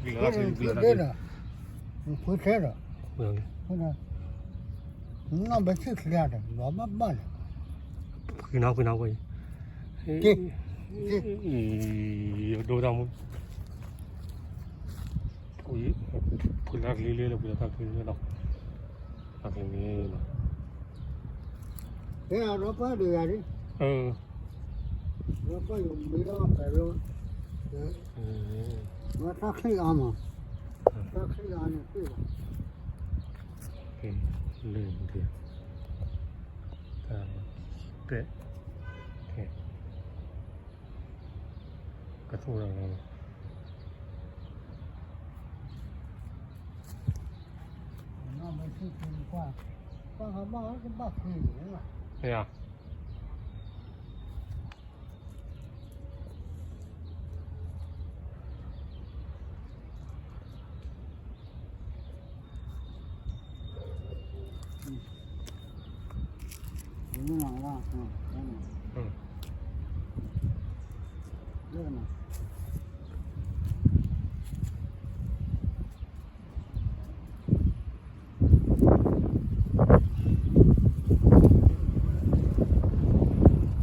对的，回车了，回来，那没去吃的，老慢慢的。回拿过去。有多大吗？回拿လေး了，回拿လေး了，拿လေး了。对啊，老板对呀的。老板有没到白肉？我他可以安吗？他可以安的，对吧？累。对。กระทู้เรา那没去吃饭，刚好忙是把亏了。对呀。热闹了，热闹。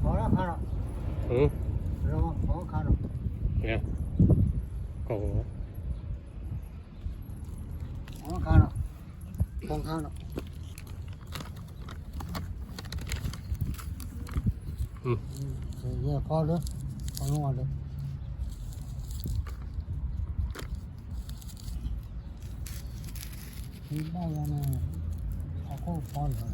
好了，看了。是吧？好看了。你看，狗。好看了，好看了。也好的，好弄的。那个呢，好放着了。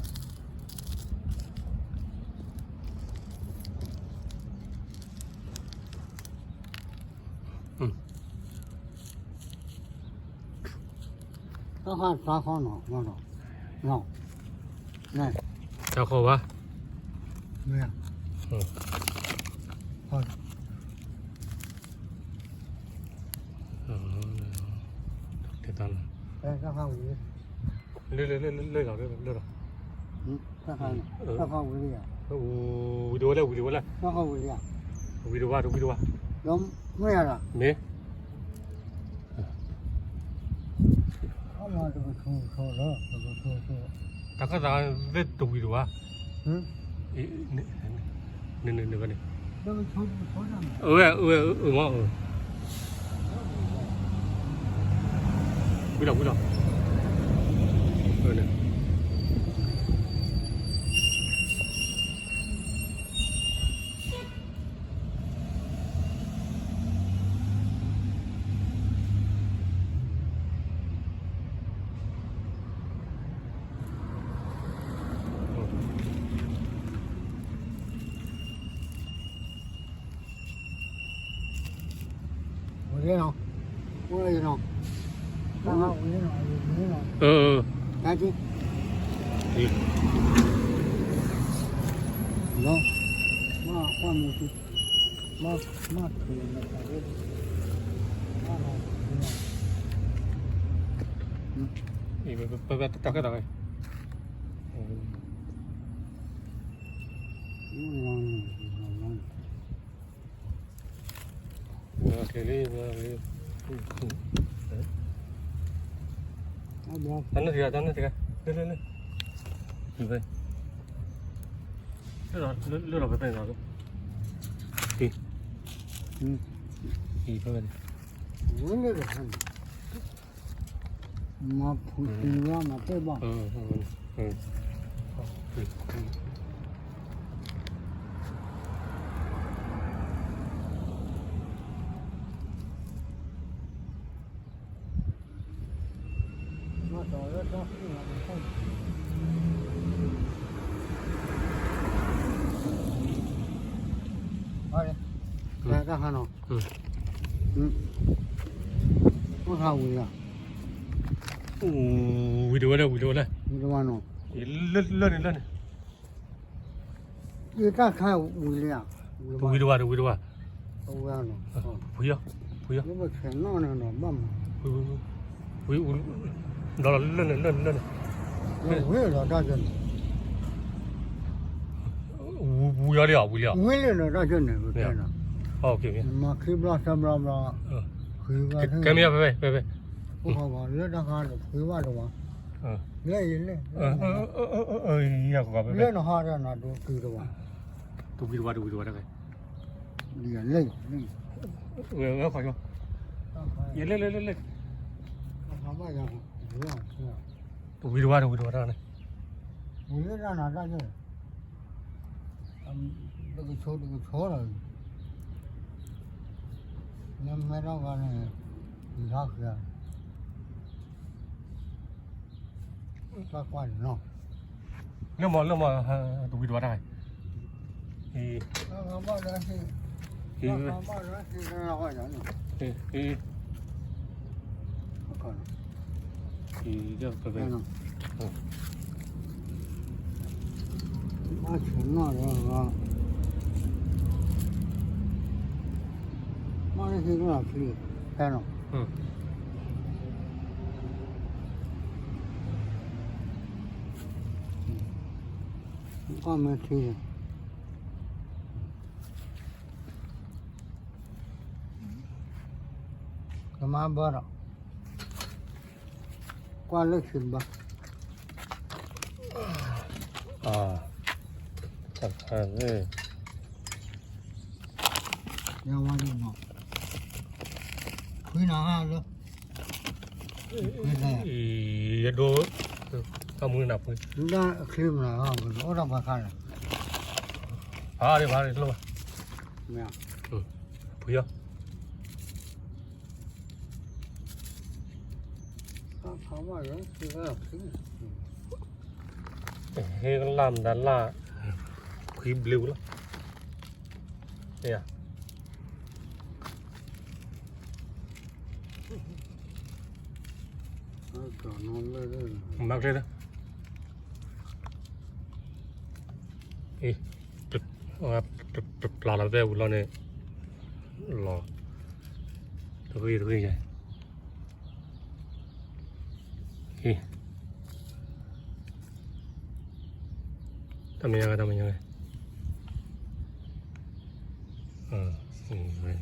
啥好弄，弄，来。小口吧。没有。好的。简单了。这还无累了。这还无力啊。无多了。这还无力啊。无多吧。有没有了？没。这个抽了，抽。大概咱这多啊？那个呢？这个抽上了。嘛。回来。我这种，看看我这种，赶紧，行，换没去，可以了，大概。咱那几个，来，几杯，六老杯拿走，对，一杯的，我那个很，妈不行了，妈对吧？好，对。好的，来看了。我看无了。无多了。无多完了。热呢。你再看无了。无多啊。无完了。不要。那个全弄那种慢慢。不，热呢。我也老大劲。无聊。我也老大劲呢，我天哪。OK。妈，可以不让，不让。亏吧，给没有？别，不好吧？热那哈的亏吧的嘛，热一热，你要搞热那哈的那都亏的吧？都比多的呗。热累，我好像，也累，那嘛样？不要是啊，都比多的呢。我热让哪去？那个抽了，那买那个呢？你啥喝？啥关系呢？那么都比多的还。那嘛人是，那嘛人是那个人呢？我看。这个，那穷啊，这个，那那些多少去？看了。我没去。干嘛不了？关了群吧。看这，要往里弄。亏哪哈子？亏哪？也都，他们那亏。那亏不了啊！我让他看了。爬的，知道吧？怎么样？不要。他嘛人是个亏。cái làm đã là khí blue lắm đây à mặc đây đó ý là về là này là thôi vậy ýทำยังไงvậy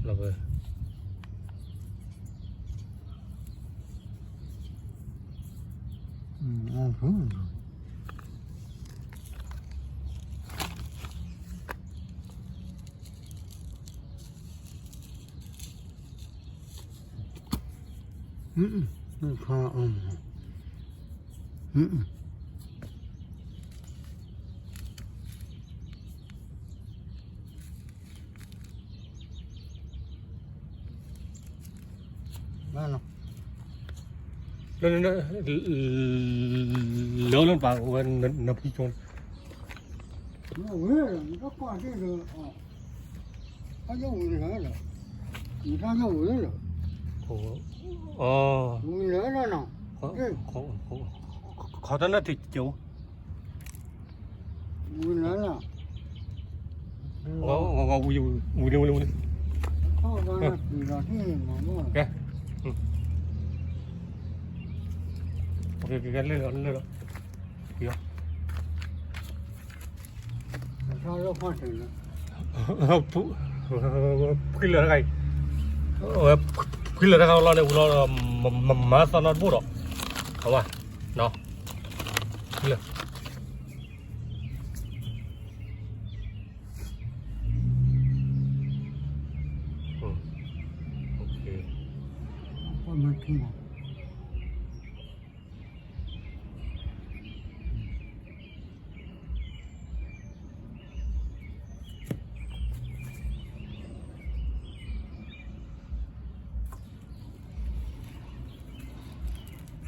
เราไปlớn lên vào nó bị trốn nó về rồi nó qua cái rồi nó vô người nữa rồi người ta vô người rồi người nữa đó nào khó thân nó thì chịu người nữa là ngon vui khó ra thì là thế mà mua cái lên rồi kìa sao nó phát triển nữa cái lửa này cái lửa này lo này mà sao nó bút rồi không à nó cái lửa con mất khi nào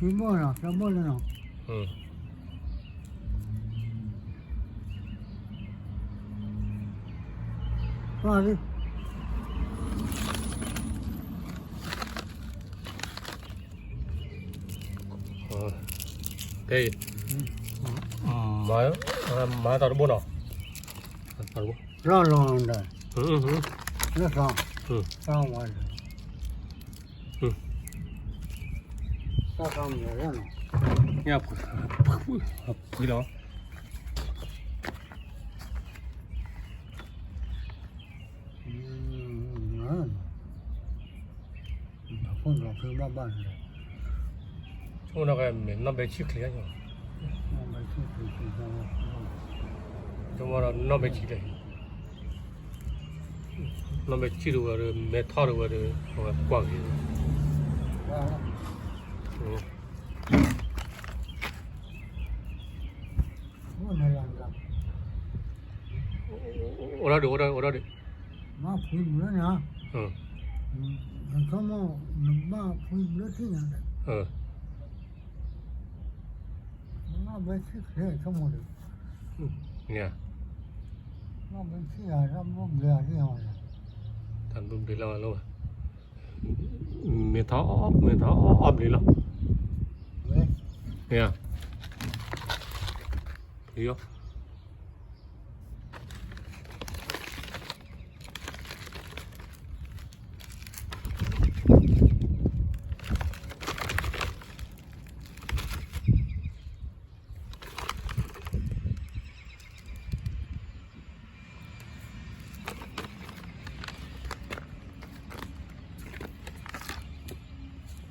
Chỉ mua nào, cho mua lên nào. Qua đi. Đây. Má tao buồn nào? Tao buồn. Lo đây. Nó sao? Sao ngoài. Sao không nhớ ra nào? Nghe phủi đó. Nó คือบ้านเลย ช่วงนั้นก็มีน้ำไปชิคเลยอยู่ น้องไปที่คือจัง ช่วงนั้นน้ำไปชิเลยน้ำไปชิดูว่าเมทัลดูว่าว่ากว้างอยู่ ว่าว่าในหลังกับ โอ้ระดิ มาพูดเลยนะเขามาพูดเลยที่นั่นมาไปที่เลยทั้งหมด เนี่ย มาไปที่อะไรมาเบื่อที่ห้อง ท่านบุญไปแล้วเมทัลออฟเลยแล้ว เว้ย เนี่ยเยอะ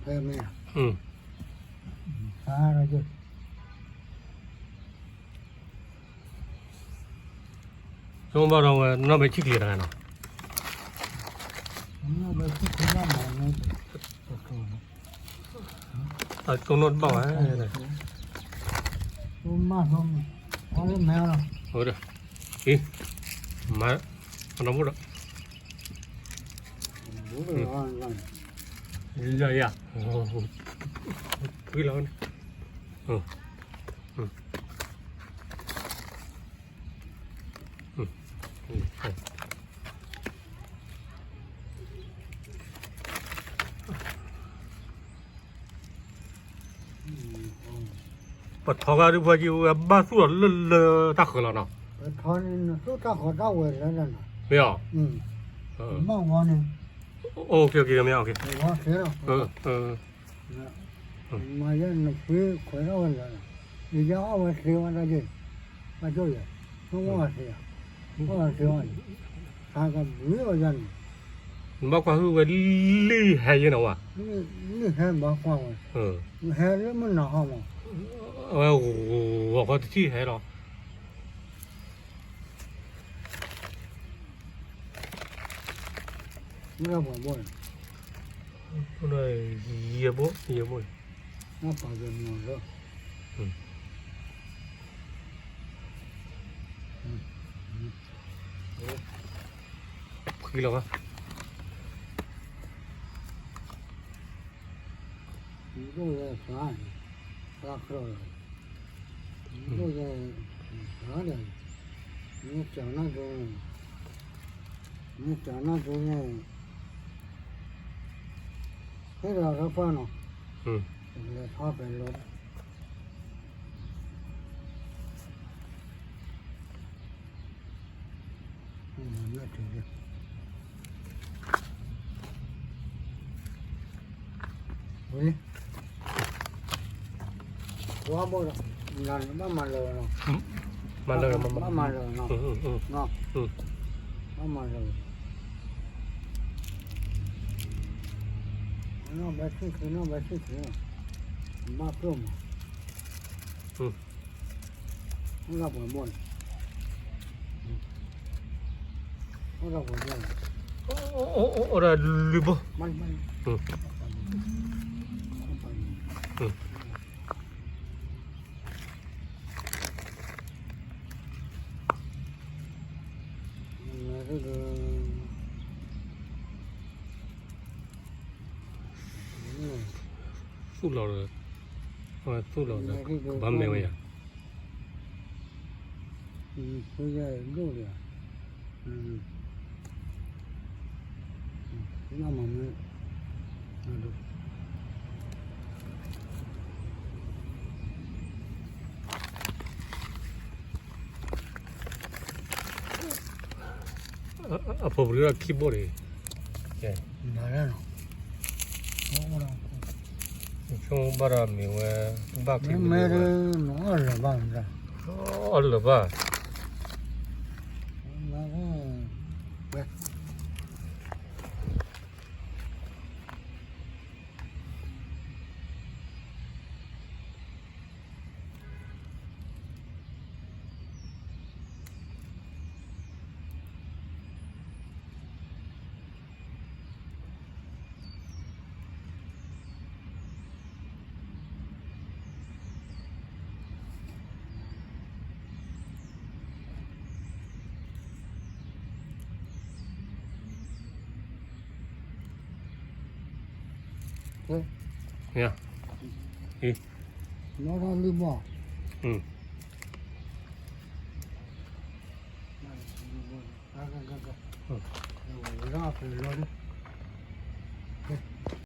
เพิ่มไหม อะไรจุด ช่วงบ่เราน้ำไปชิคเลยนะเนาะ น้องไปที่คุณบ้านไหนเนี่ย ตรงนั้นบ้างฮะ ตัวมาตรงอะไรแมวล่ะ โอ้เด้ออีมาอันนั้นหมดแล้ว บุ้งร้อนร้อน อย่าโอ้โหพี่เราเนี่ยปะทอกอะไรพวกนี้บ้านสุดเลตะขลังเนาะ ทอนสุดท้ายขอเจ้าเวรแล้วนะ ไม่เอา มั่งวันนี้ โอเคไม่เอาโอเค ว่าเสียแล้วมาเย็นคุยคุยแล้วแล้วนี่จะเอาไปเสียวันละเดือนมาช่วยน้องว่าเสียว่าเสียวันทางกันไม่เอายัน บอกว่าคือว่าลี่ให้ยังไงวะ นี่แค่บอกว่าแค่เรื่องมันหนาห้อง 我ที่ให้หรอ ไม่เอาบ่บ่ เลยเยอะบ่ น่าปากจะมัวแล้ว คือแล้ววะ ดูเลยฟ้าฟ้าครอดูเลยฟ้าเลยนี่จานาดูนี่จานาดูเนี่ยเฮ้ยเราฟ้าเนาะเลยฟ้าเป็นลมนี่ถึงเฮ้ยว่าบ่ล่ะนั่นมาเลยเนาะ มาเลย มาเลยเนาะเนาะมาเลยน้องไปที่คือน้องไปที่คือมาเพิ่มเราบ่บ่นเราบ่บ่น โอ้ระลิบ มันสู้เราเลยสู้เราเลยบ้าไม่ไหวอ่ะ คือจะดูเลยน้ำมันดู พอรู้ว่าคีย์บอร์ดเลยนั่นแหละเนาะช่วงบารมีว่าบ้าคีย์บอร์ด ไม่ได้น้องอะไรบ้างจ้ะ อ๋อเหรอบ้า对， 야. 이. 老上绿帽， 응. 那个，嗯我让回老的。